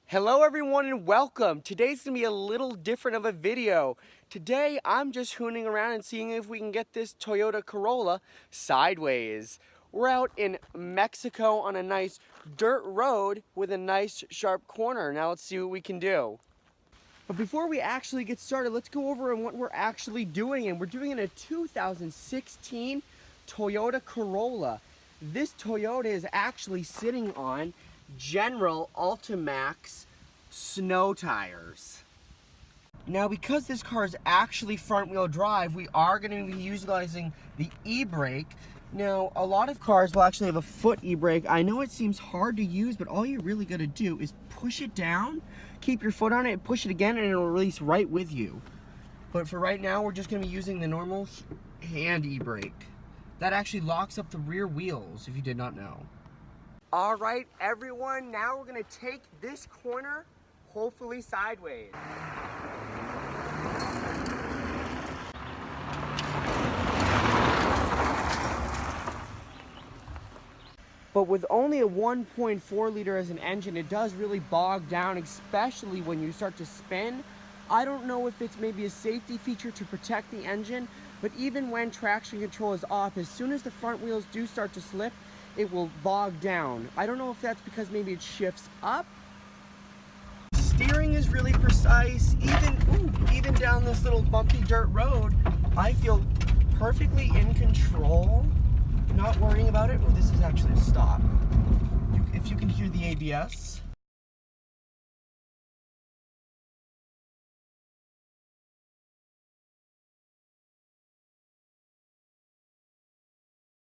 Hello everyone and welcome. Today's gonna be a little different of a video. Today I'm just hooning around and seeing if we can get this Toyota Corolla sideways. We're out in Mexico on a nice dirt road with a nice sharp corner. Now let's see what we can do. But before we actually get started, let's go over on what we're actually doing. And we're doing in a 2016 Toyota Corolla. This Toyota is actually sitting on General Ultimax snow tires. Now, because this car is actually front wheel drive, we are going to be utilizing the e-brake. Now, a lot of cars will actually have a foot e-brake. I know it seems hard to use, but all you really got to do is push it down, keep your foot on it, push it again, and it'll release right with you. But for right now, we're just going to be using the normal hand e-brake. That actually locks up the rear wheels, if you did not know. All right, everyone, now we're gonna take this corner, hopefully sideways. But with only a 1.4 liter as an engine, it does really bog down, especially when you start to spin. I don't know if it's maybe a safety feature to protect the engine, but even when traction control is off, as soon as the front wheels do start to slip, it will bog down. I don't know if that's because maybe it shifts up. Steering is really precise. Even down this little bumpy dirt road, I feel perfectly in control, not worrying about it. Oh, this is actually a stop. If you can hear the ABS.